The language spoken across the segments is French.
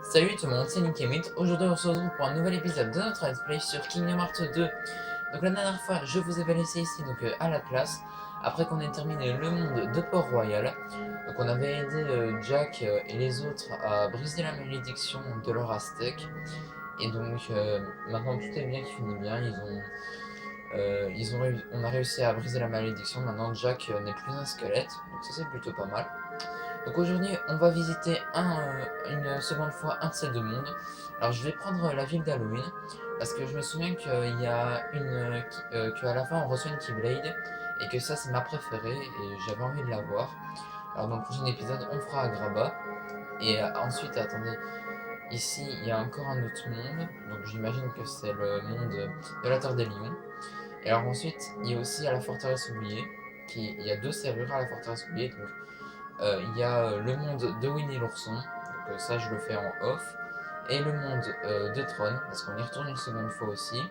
Salut tout le monde, c'est Nickemit. Aujourd'hui on se retrouve pour un nouvel épisode de notre Let's Play sur Kingdom Hearts 2. Donc la dernière fois je vous avais laissé ici à la place, après qu'on ait terminé le monde de Port-Royal. Donc on avait aidé Jack et les autres à briser la malédiction de leur Aztèque. Et donc maintenant tout est bien qui finit bien, on a réussi à briser la malédiction, maintenant Jack n'est plus un squelette, donc ça c'est plutôt pas mal. Donc aujourd'hui, on va visiter une seconde fois un de ces deux mondes. Alors je vais prendre la ville d'Halloween, parce que je me souviens qu'il y a qu'à la fin on reçoit une Keyblade, et que ça c'est ma préférée, et j'avais envie de la voir. Alors dans le prochain épisode, on fera Agrabah. Et ensuite, attendez, ici il y a encore un autre monde, donc j'imagine que c'est le monde de la Terre des Lions. Et alors ensuite, il y a aussi à la forteresse oubliée, il y a deux serrures à la forteresse oubliée, donc il y a le monde de Winnie l'ourson, donc ça je le fais en off, et le monde de Tron, parce qu'on y retourne une seconde fois aussi.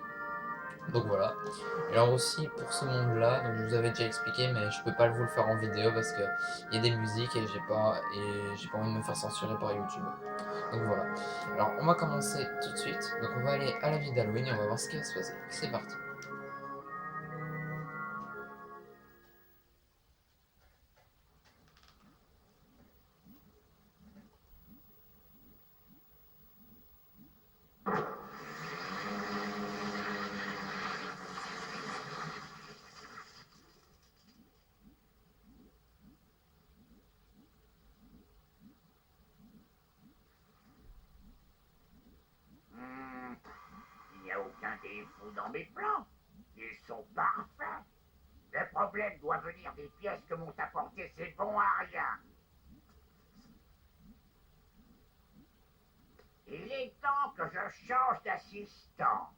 Donc voilà. Et alors aussi pour ce monde-là, donc je vous avais déjà expliqué, mais je peux pas vous le faire en vidéo parce que il y a des musiques et j'ai pas envie de me faire censurer par YouTube. Donc voilà. Alors on va commencer tout de suite. Donc on va aller à la ville d'Halloween et on va voir ce qui va se passer. C'est parti. Il n'y a aucun défaut dans mes plans. Ils sont parfaits. Le problème doit venir des pièces que m'ont apportées ces bons à rien. Il est temps que je change d'assistant.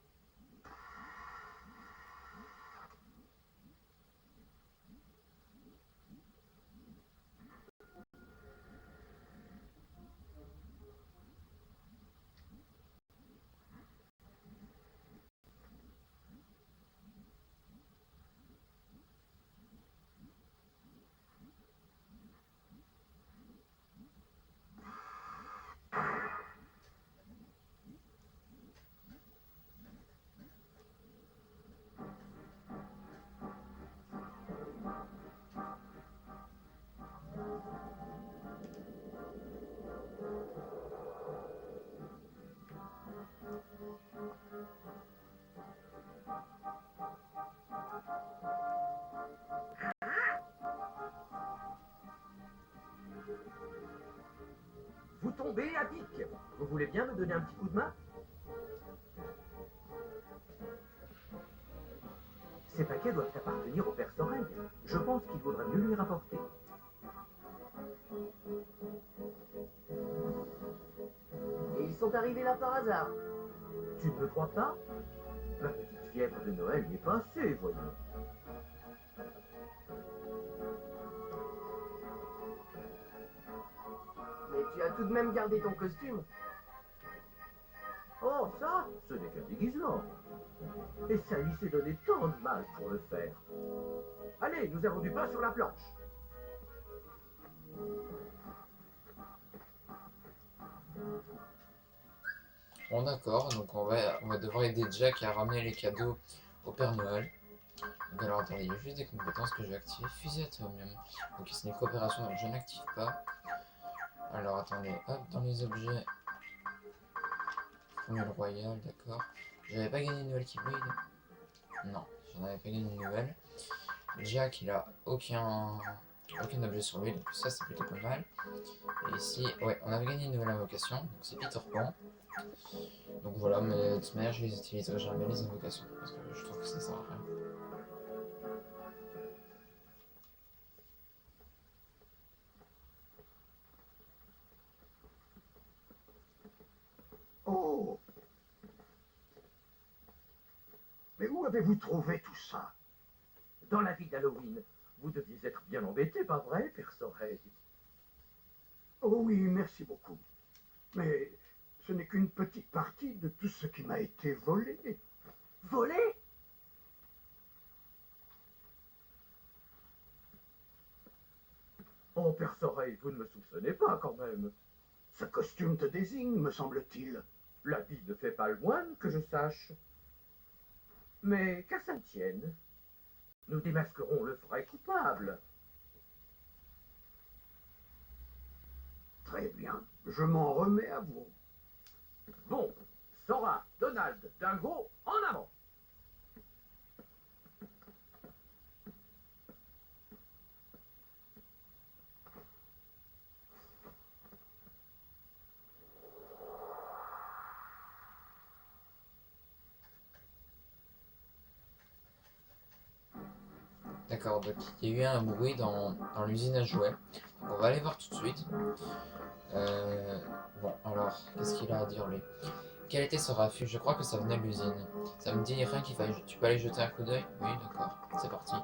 Vous tombez à pic. Vous voulez bien me donner un petit coup de main? Ces paquets doivent appartenir au père Soreille. Je pense qu'il vaudrait mieux lui rapporter. Et ils sont arrivés là par hasard. Tu ne me crois pas? La petite fièvre de Noël n'est passée, voyons. Mais tu as tout de même gardé ton costume. Oh, ça, ce n'est qu'un déguisement. Et Sally s'est donné tant de mal pour le faire. Allez, nous avons du pain sur la planche. Bon d'accord, donc on va devoir aider Jack à ramener les cadeaux au Père Noël. Donc alors attendez, il y a juste des compétences que je vais activer. Fusil atomium. Ok, c'est une coopération, donc je n'active pas. Alors attendez, hop, dans les objets. Formule royale, d'accord. J'avais pas gagné une nouvelle Keyblade? Non, j'en avais pas gagné une nouvelle. Jack, il a aucun objet sur lui, donc ça c'est plutôt pas mal. Et ici, ouais, on avait gagné une nouvelle invocation, donc c'est Peter Pan. Donc voilà, mais de toute manière, je les utiliserai jamais les invocations, parce que je trouve que ça sert à rien. Oh, mais où avez-vous trouvé tout ça? Dans la vie d'Halloween, vous deviez être bien embêté, pas vrai, père Soreille? Oh oui, merci beaucoup. Mais ce n'est qu'une petite partie de tout ce qui m'a été volé. Volé? Oh, père Soreille, vous ne me soupçonnez pas quand même. Ce costume te désigne, me semble-t-il. L'habit ne fait pas le moine, que je sache. Mais qu'à ça ne tienne, nous démasquerons le vrai coupable. Très bien, je m'en remets à vous. Bon, Sora, Donald, Dingo, en avant! D'accord, donc il y a eu un bruit dans l'usine à jouets. Donc on va aller voir tout de suite. Bon, alors, qu'est-ce qu'il a à dire lui? Quel était ce refuge? Je crois que ça venait de l'usine. Ça me dit rien qu'il fallait. Tu peux aller jeter un coup d'œil? Oui, d'accord, c'est parti.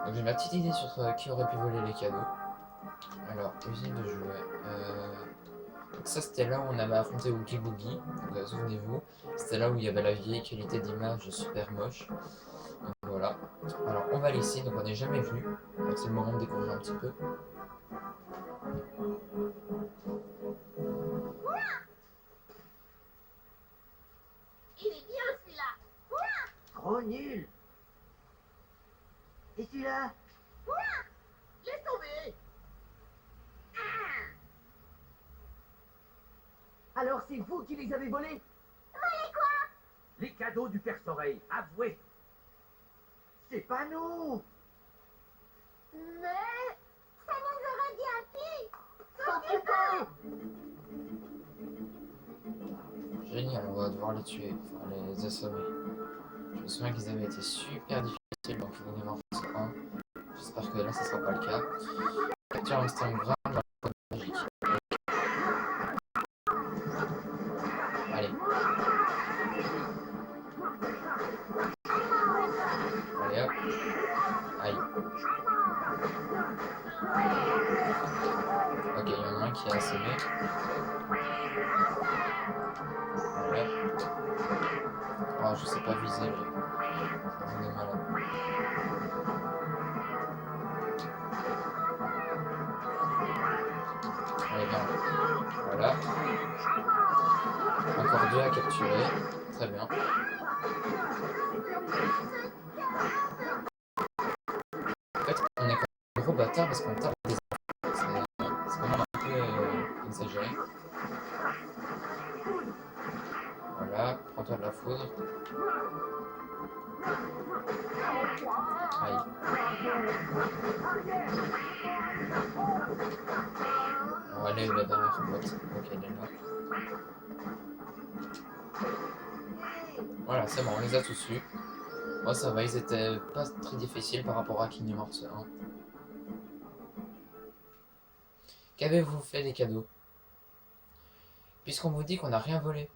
Donc j'ai ma petite idée sur qui aurait pu voler les cadeaux. Alors, usine de jouets. Donc ça c'était là où on avait affronté Oogie Boogie. Donc souvenez-vous, c'était là où il y avait la vieille qualité d'image super moche. Donc voilà. Alors on va aller ici, donc on n'est jamais venu. Donc c'est le moment de découvrir un petit peu. Il est bien celui-là. Trop nul! Et celui-là? Laisse tomber. Alors c'est vous qui les avez volés? Les cadeaux du Père Soleil, avouez! C'est pas nous! Mais ça nous aurait bien plu. Génial, on va devoir les tuer, enfin les assommer. Je me souviens qu'ils avaient été super difficiles dans Kingdom Hearts 1. J'espère que là ça sera pas le cas. Capture instant grave dans la code magique. Allez. Allez hop. Aïe. Ok, il y en a un qui est assommé. Allez hop. Oh, je sais pas viser, ça me donne mal. Allez, bien. Voilà. Encore deux à capturer. Très bien. En fait, on est comme un gros bâtard parce qu'on tape des enfants. C'est quand même un peu exagéré. Voilà, prends-toi de la foudre. Aïe. On va aller là derrière, pote. Ok, elle est là. Voilà, c'est bon, on les a tous eus. Oh, ça va, ils étaient pas très difficiles par rapport à Kingdom Hearts 1. Qu'avez-vous fait des cadeaux? Puisqu'on vous dit qu'on n'a rien volé.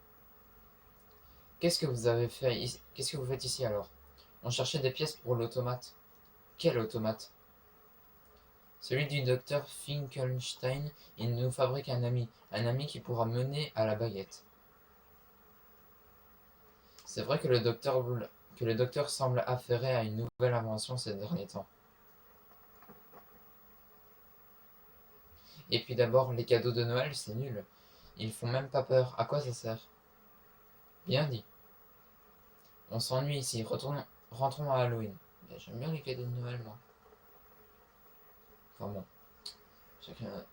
Qu'est-ce que vous avez fait ici? Qu'est-ce que vous faites ici alors? On cherchait des pièces pour l'automate. Quel automate? Celui du docteur Finkelstein. Il nous fabrique un ami qui pourra mener à la baguette. C'est vrai que le docteur semble affairé à une nouvelle invention ces derniers temps. Et puis d'abord, les cadeaux de Noël, c'est nul. Ils font même pas peur. À quoi ça sert? Bien dit. On s'ennuie ici. Rentrons à Halloween. J'aime bien les cadeaux de Noël, moi. Enfin bon.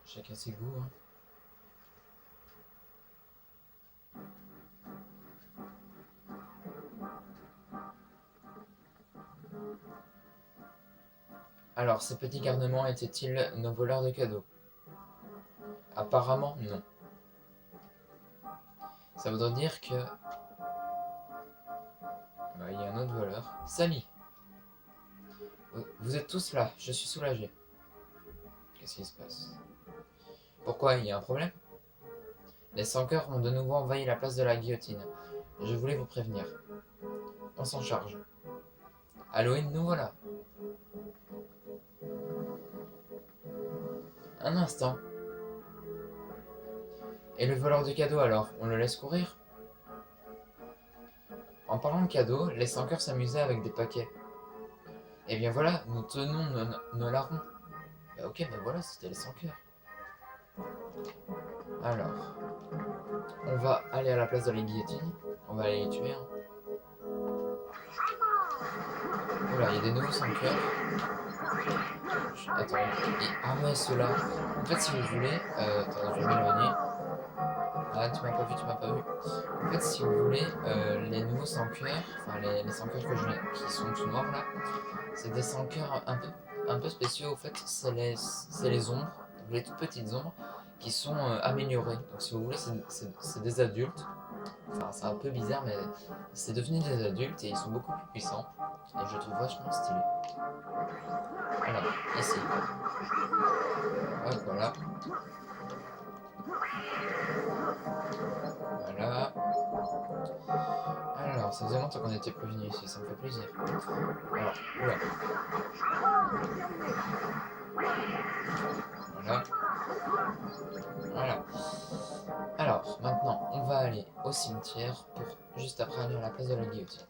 Chacun ses goûts, hein. Alors, ces petits garnements étaient-ils nos voleurs de cadeaux? Apparemment, non. Ça voudrait dire que... Bah, il y a un autre voleur. Sally! Vous êtes tous là, je suis soulagé. Qu'est-ce qui se passe? Pourquoi? Il y a un problème? Les sans-cœurs ont de nouveau envahi la place de la guillotine. Je voulais vous prévenir. On s'en charge. Halloween, nous voilà. Un instant. Et le voleur de cadeaux alors, on le laisse courir? En parlant de cadeaux, les sans-cœurs s'amusaient avec des paquets. Et bien voilà, nous tenons nos larrons. Bah ok, bah voilà, c'était les sans-cœurs. Alors, on va aller à la place de la guillotine. On va aller les tuer. Hein. Oula, il y a des nouveaux 5 cœurs. Attends, ah ouais, ceux-là. En fait, si vous voulez... attends, je vais m'éloigner. Ah, tu m'as pas vu, tu m'as pas vu. En fait, si vous voulez, les nouveaux 100 cœurs, enfin les 100 cœurs que qui sont tout noirs là, c'est des 100 cœurs un peu spéciaux. En fait, c'est les ombres, les toutes petites ombres, qui sont améliorées. Donc si vous voulez, c'est des adultes. Enfin, c'est un peu bizarre, mais c'est devenu des adultes et ils sont beaucoup plus puissants. Et je trouve vachement stylé. Voilà, ici. Hop, voilà. Voilà. Alors, ça faisait longtemps qu'on n'était plus venu ici, ça me fait plaisir. Alors, oula. Voilà. Voilà. Alors, maintenant, on va aller au cimetière pour juste après aller à la place de la guillotine.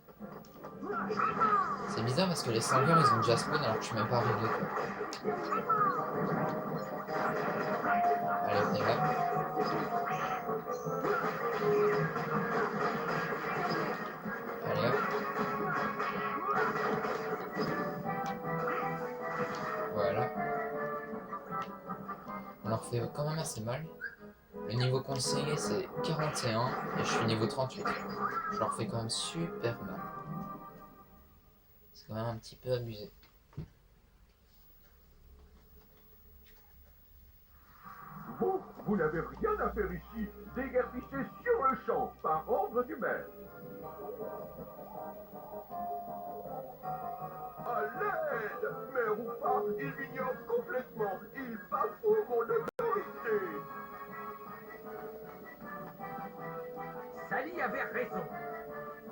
C'est bizarre parce que les sangliers ils ont déjà spawn alors que je suis même pas arrivé. Allez, venez là. Allez hop. Voilà. On leur fait quand même assez mal. Le niveau conseillé c'est 41 et je suis niveau 38. Je leur fais quand même super mal. C'est quand même un petit peu abusé. Bon, vous n'avez rien à faire ici. Déguerpissez sur le champ, par ordre du maire. À l'aide! Maire ou pas, il m'ignore complètement. Il bafoue mon autorité. Sally avait raison.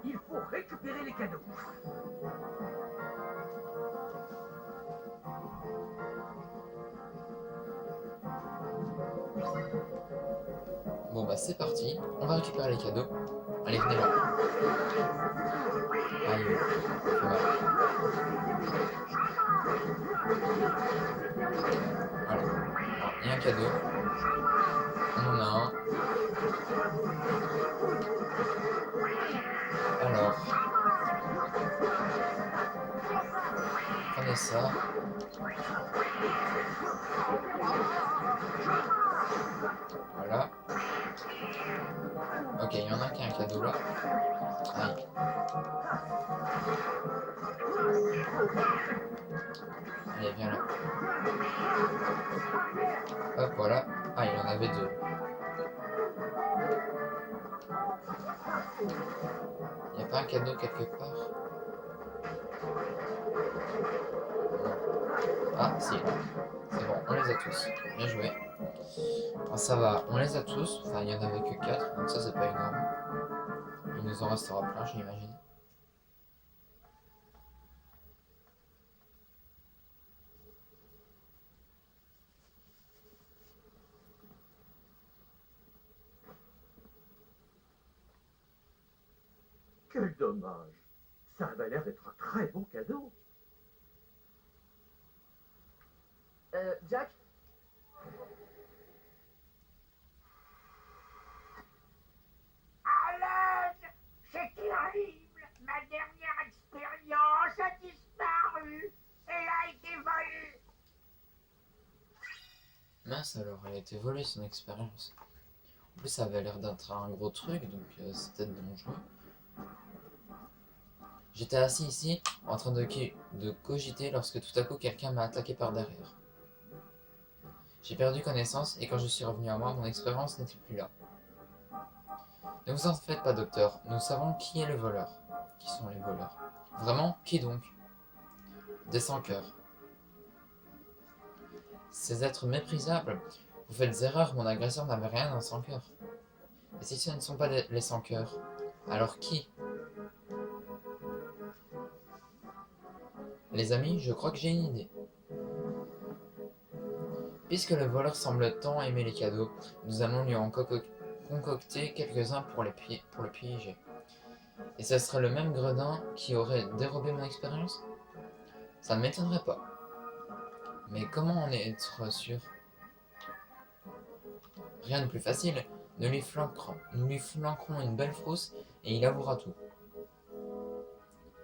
Il faut récupérer les cadeaux. Bon bah c'est parti, on va récupérer les cadeaux. Allez, venez là. Aïe, fait mal. Voilà. Il y a un cadeau. On en a un. Alors. Prenez ça. Voilà. Ok, il y en a qui a un cadeau là. Aïe. Allez, viens là. Hop, voilà. Ah, il en avait deux. Il n'y a pas un cadeau quelque part? Ah, si. C'est bon, on les a tous. Bien joué. Ah, ça va, on les a tous. Enfin, il n'y en avait que 4, donc ça, c'est pas énorme. Il nous en restera plein, j'imagine. Quel dommage. Ça avait l'air d'être un très beau cadeau. Jack? À l'aide! C'est terrible! Ma dernière expérience a disparu! Elle a été volée! Mince alors, elle a été volée son expérience. En plus, ça avait l'air d'être un gros truc, donc c'est peut-être dangereux. J'étais assis ici, en train de cogiter lorsque tout à coup quelqu'un m'a attaqué par derrière. J'ai perdu connaissance et quand je suis revenu à moi, mon expérience n'était plus là. Ne vous en faites pas, docteur, nous savons qui est le voleur. Qui sont les voleurs? Vraiment, qui donc? Des sans-cœurs. Ces êtres méprisables, vous faites erreur, mon agresseur n'avait rien d'un sans-cœur. Et si ce ne sont pas les sans-cœurs, alors qui? Les amis, je crois que j'ai une idée. Puisque le voleur semble tant aimer les cadeaux, nous allons lui en concocter quelques-uns pour le piéger. Et ce serait le même gredin qui aurait dérobé mon expérience? Ça ne m'étonnerait pas. Mais comment en être sûr? Rien de plus facile. Nous lui flanquerons une belle frousse et il avouera tout.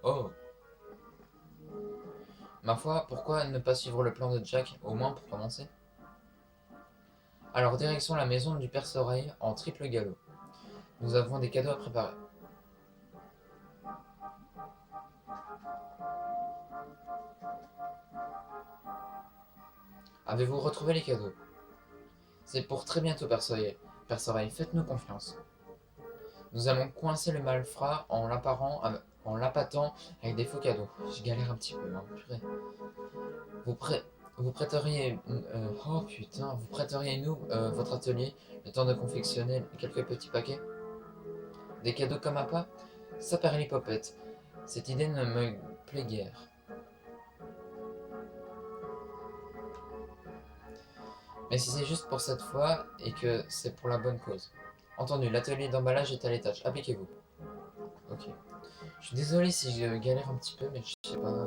Oh. Ma foi, pourquoi ne pas suivre le plan de Jack, au moins pour commencer? Alors, direction la maison du Père Soreille en triple galop. Nous avons des cadeaux à préparer. Avez-vous retrouvé les cadeaux? C'est pour très bientôt, Père Soreille. Père Soreille, faites-nous confiance. Nous allons coincer le malfrat en l'appâtant avec des faux cadeaux. Je galère un petit peu, hein, purée. Vous prêteriez... oh putain, vous prêteriez-nous votre atelier, le temps de confectionner quelques petits paquets? Des cadeaux comme appât? Ça perd l'hypopète. Cette idée ne me plaît guère. Mais si c'est juste pour cette fois et que c'est pour la bonne cause. Entendu, l'atelier d'emballage est à l'étage. Appliquez-vous. Ok. Je suis désolé si je galère un petit peu, mais je sais pas.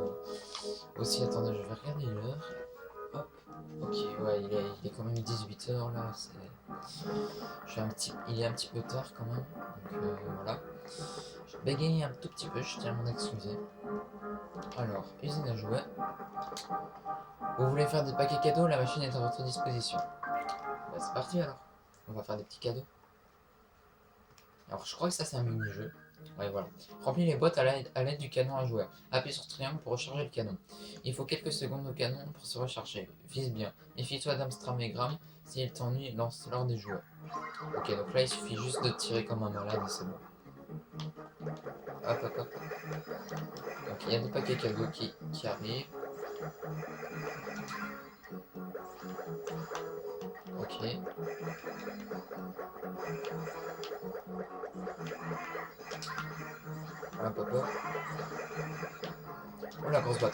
Aussi, attendez, je vais regarder l'heure. Hop. Ok, ouais, il est quand même 18 h là. Il est un petit peu tard quand même. Donc voilà. Je bégaye un tout petit peu, je tiens à m'en excuser. Alors, usine à jouets. Vous voulez faire des paquets cadeaux? La machine est à votre disposition. Bah, c'est parti alors. On va faire des petits cadeaux. Alors, je crois que ça, c'est un mini-jeu. Ouais, voilà. Remplis les boîtes à l'aide du canon à jouer. Appuie sur triangle pour recharger le canon. Il faut quelques secondes au canon pour se recharger. Vise bien. Méfie-toi d'Amstram et Gram. S'il t'ennuie, lance-leur des jouets. Ok, donc là, il suffit juste de tirer comme un malade et c'est bon. Hop, hop, hop. Donc, il y a des paquets cadeaux qui arrivent. Ok. Hop, hop, hop. Oh, la grosse boîte.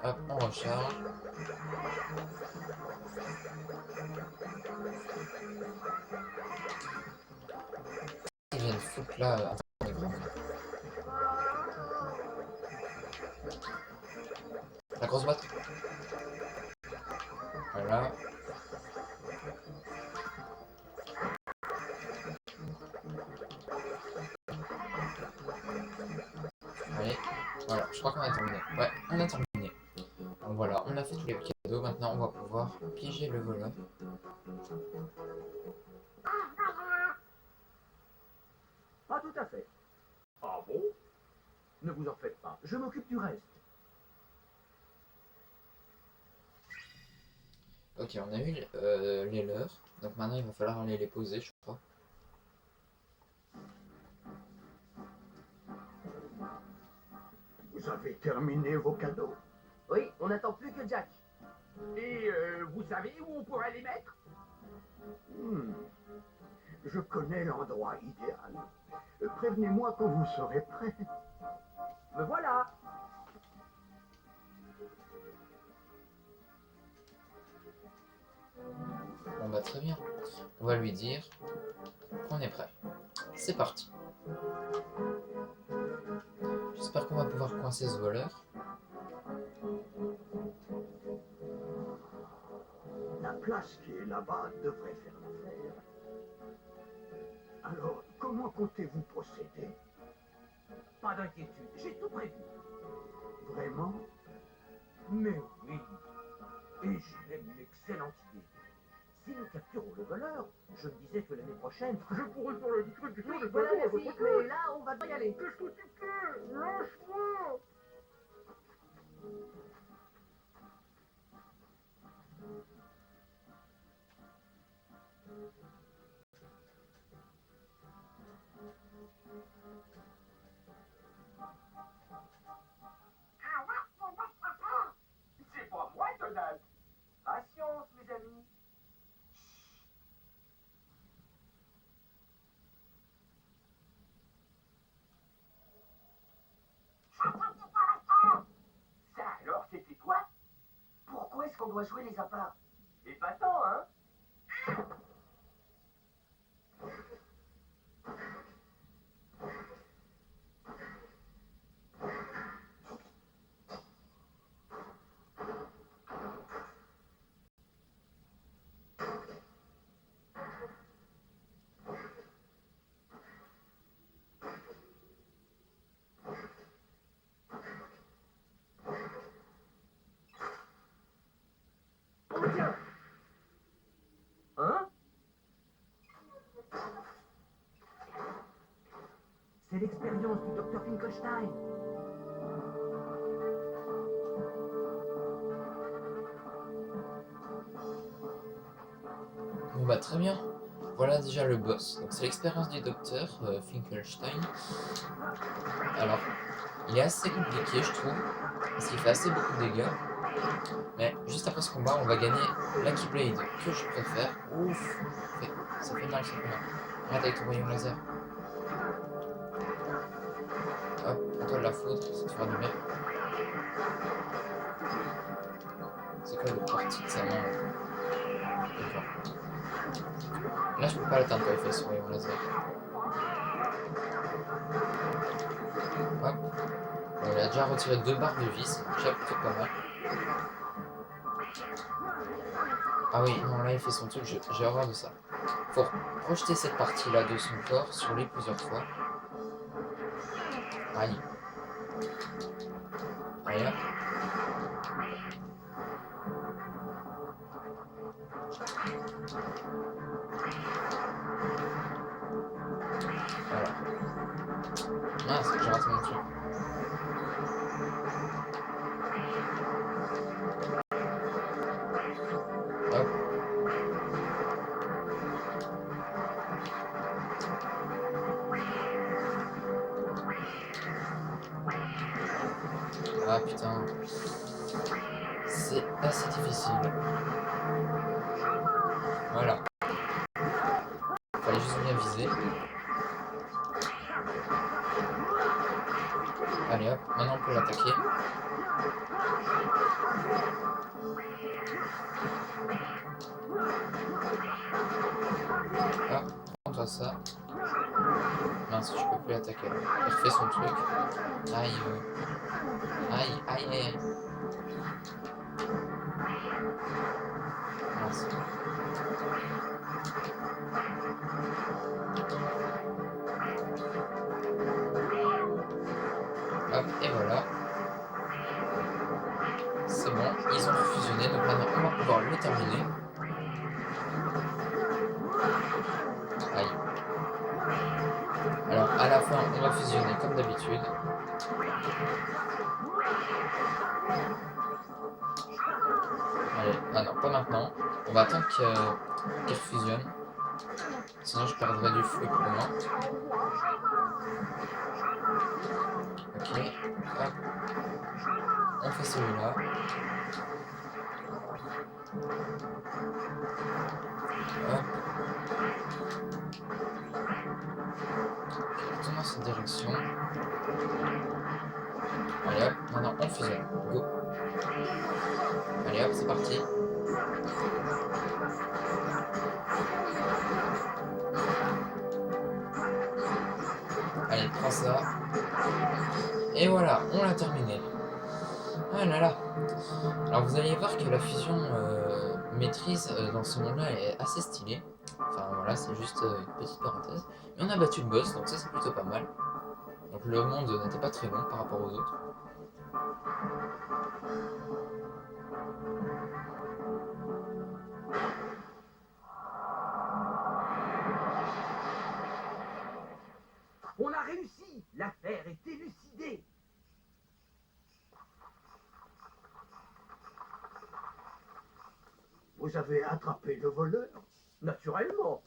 Hop, on recharge. Ils viennent foutre là. La grosse boîte. Voilà. Allez. Voilà, je crois qu'on a terminé. Ouais, on a terminé. Donc voilà, on a fait tous les cadeaux. Maintenant, on va pouvoir piéger le voleur. Pas tout à fait. Ah bon? Ne vous en faites pas, je m'occupe du reste. Ok, on a eu les leurs. Donc maintenant, il va falloir aller les poser, je crois. Vous avez terminé vos cadeaux? Oui, on n'attend plus que Jack. Et vous savez où on pourrait les mettre? Hmm. Je connais l'endroit idéal. Prévenez-moi quand vous serez prêt. Me voilà. Bon bah très bien. On va lui dire qu'on est prêt. C'est parti. J'espère qu'on va pouvoir coincer ce voleur. La place qui est là-bas devrait faire l'affaire. Alors, comment comptez-vous procéder? Pas d'inquiétude, j'ai tout prévu. Vraiment? Mais oui. Et j'ai une excellente idée. Si nous capturons le voleur, je me disais que l'année prochaine, je pourrais faire la distribution Oui, des voilà, cadeaux à merci. votre Mais là, on va pas y aller. Qu'est-ce que tu fais? Lâche-moi! C'est pas moi, Donald. Patience, mes amis. Ça alors, c'était toi? Pourquoi est-ce qu'on doit jouer les appâts? Épatant, hein? C'est l'expérience du docteur Finkelstein. Bon bah très bien. Voilà déjà le boss. Donc c'est l'expérience du docteur Finkelstein. Alors, il est assez compliqué je trouve, parce qu'il fait assez beaucoup de dégâts. Mais juste après ce combat, on va gagner la Keyblade que je préfère. Ouf, ça fait mal, ça fait mal. Arrête avec ton rayon laser. Hop, prends-toi de la foudre, ça te fera du bien. C'est quoi le parti de sa main? D'accord. Là, je peux pas l'atteindre quand il fait son rayon laser. Hop. Bon, il a déjà retiré 2 barres de vie, c'est déjà plutôt pas mal. Ah oui, non, là il fait son truc, j'ai horreur de ça. Faut projeter cette partie-là de son corps sur lui plusieurs fois. Aïe. Aïe. Voilà. Mince, j'ai raté mon truc. Hop. Ah putain. C'est assez difficile. Voilà. Fallait juste bien viser. Allez hop, maintenant on peut l'attaquer. Hop, prends-toi ça. Mince, je peux plus l'attaquer. Il refait son truc. Aïe. Aïe, aïe, aïe, aïe. Mince. Hop, et voilà. C'est bon, ils ont fusionné, donc maintenant on va pouvoir le terminer. Aïe. Alors à la fin, on va fusionner comme d'habitude. Allez, ah non, pas maintenant. On va attendre qu'il fusionne. Sinon je perdrai du flux pour moi. Ok, hop. On fait celui-là. Hop. Retourne dans cette direction. Allez hop, maintenant on fusionne. Go. Allez hop, c'est parti. Allez, prends ça. Et voilà, on l'a terminé. Ah là là. Alors vous allez voir que la fusion maîtrise dans ce monde-là est assez stylée. Enfin voilà, c'est juste une petite parenthèse. Mais on a battu le boss, donc ça c'est plutôt pas mal. Donc le monde n'était pas très long par rapport aux autres. On a réussi. L'affaire est élucidée. Vous avez attrapé le voleur? Naturellement.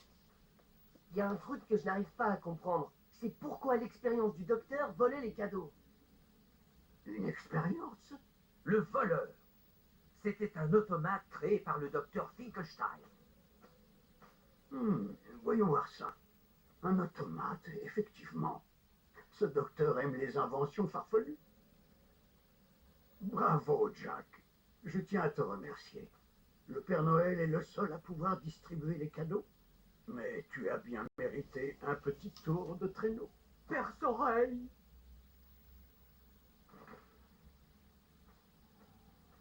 Il y a un truc que je n'arrive pas à comprendre. C'est pourquoi l'expérience du docteur volait les cadeaux. Une expérience? Le voleur. C'était un automate créé par le docteur Finkelstein. Voyons voir ça. Un automate, effectivement. Ce docteur aime les inventions farfelues. Bravo, Jack. Je tiens à te remercier. Le Père Noël est le seul à pouvoir distribuer les cadeaux. Mais tu as bien mérité un petit tour de traîneau. Perce-oreille.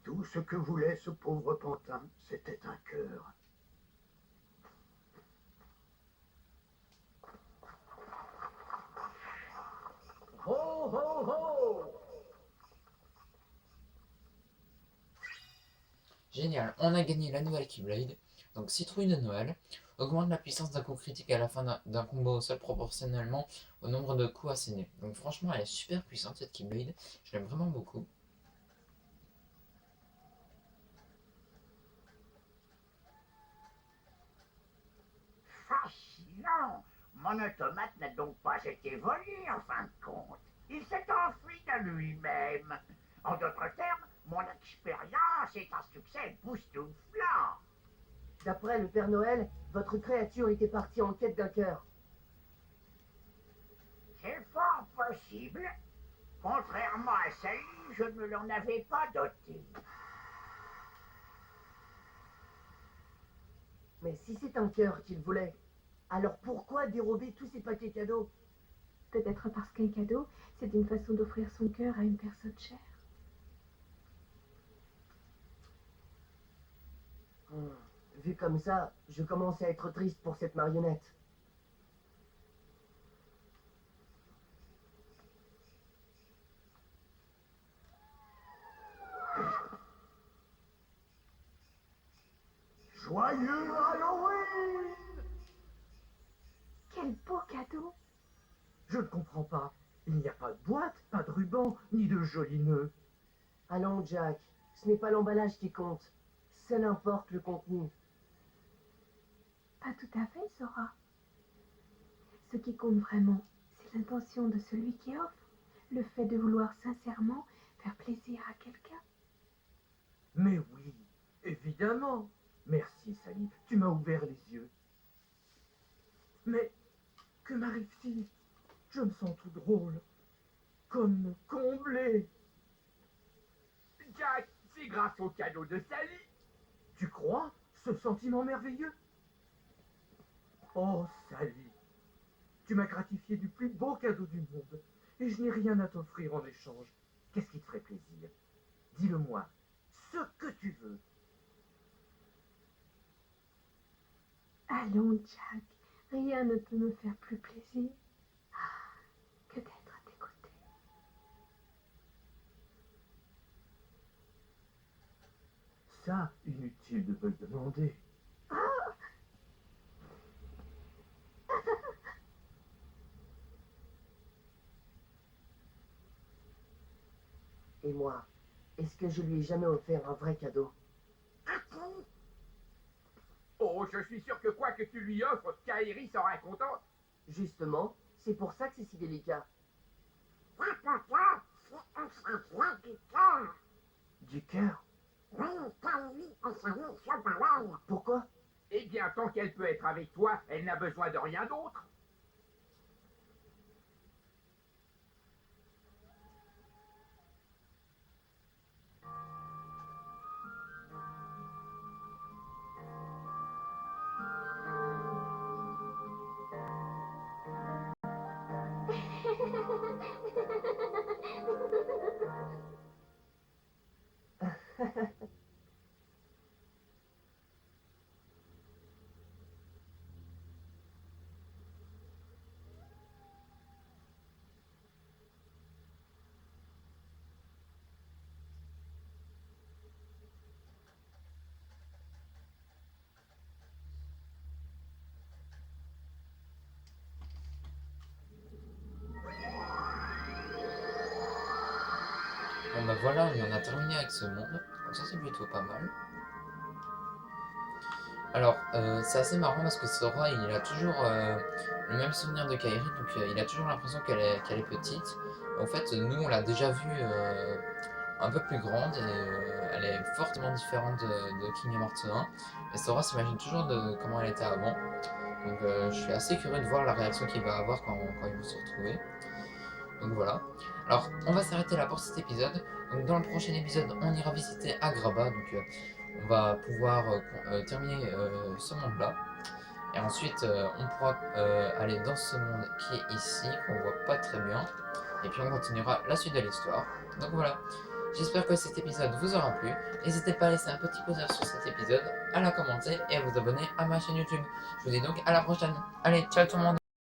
Tout ce que voulait ce pauvre pantin, c'était un cœur. Ho, ho, ho. Génial, on a gagné la nouvelle Keyblade. Donc citrouille de Noël augmente la puissance d'un coup critique à la fin d'un combo au sol proportionnellement au nombre de coups assénés. Donc franchement, elle est super puissante cette Keyblade. Je l'aime vraiment beaucoup. Fascinant! Mon automate n'a donc pas été volé en fin de compte. Il s'est enfui de lui-même. En d'autres termes, mon expérience est un succès époustouflant. D'après le Père Noël, votre créature était partie en quête d'un cœur. C'est fort possible. Contrairement à Sally, je ne l'en avais pas doté. Mais si c'est un cœur qu'il voulait, alors pourquoi dérober tous ces paquets cadeaux? Peut-être parce qu'un cadeau, c'est une façon d'offrir son cœur à une personne chère. Vu comme ça, je commence à être triste pour cette marionnette. Joyeux Halloween! Quel beau cadeau! Je ne comprends pas. Il n'y a pas de boîte, pas de ruban, ni de jolis nœuds. Allons, Jack, ce n'est pas l'emballage qui compte. Seul importe le contenu. Pas tout à fait, Sora. Ce qui compte vraiment, c'est l'intention de celui qui offre, le fait de vouloir sincèrement faire plaisir à quelqu'un. Mais oui, évidemment. Merci, Sally, tu m'as ouvert les yeux. Mais que m'arrive-t-il? Je me sens tout drôle, comme comblé. Jack, c'est grâce au cadeau de Sally. Tu crois, ce sentiment merveilleux? Oh, Sally, tu m'as gratifié du plus beau cadeau du monde, et je n'ai rien à t'offrir en échange. Qu'est-ce qui te ferait plaisir? Dis-le-moi, ce que tu veux. Allons, Jack, rien ne peut me faire plus plaisir que d'être à tes côtés. Ça, inutile de me le demander. Et moi, est-ce que je lui ai jamais offert un vrai cadeau? Oh, je suis sûr que quoi que tu lui offres, Kairi sera contente. Justement, c'est pour ça que c'est si délicat. Du cœur? Pourquoi? Eh bien, tant qu'elle peut être avec toi, elle n'a besoin de rien d'autre. Bon bah voilà, on en a terminé avec ce monde. Donc ça c'est plutôt pas mal. Alors, c'est assez marrant parce que Sora, il a toujours le même souvenir de Kairi, donc il a toujours l'impression qu'elle est petite. En fait, nous, on l'a déjà vue un peu plus grande et elle est fortement différente de Kingdom Hearts 1. Et Sora s'imagine toujours de comment elle était avant. Donc, je suis assez curieux de voir la réaction qu'il va avoir quand ils vont se retrouver. Donc voilà. Alors, on va s'arrêter là pour cet épisode. Donc, dans le prochain épisode, on ira visiter Agrabah. Donc, on va pouvoir terminer ce monde-là. Et ensuite, on pourra aller dans ce monde qui est ici, qu'on voit pas très bien. Et puis, on continuera la suite de l'histoire. Donc voilà. J'espère que cet épisode vous aura plu. N'hésitez pas à laisser un petit pouce sur cet épisode, à la commenter et à vous abonner à ma chaîne YouTube. Je vous dis donc à la prochaine. Allez, ciao tout le monde!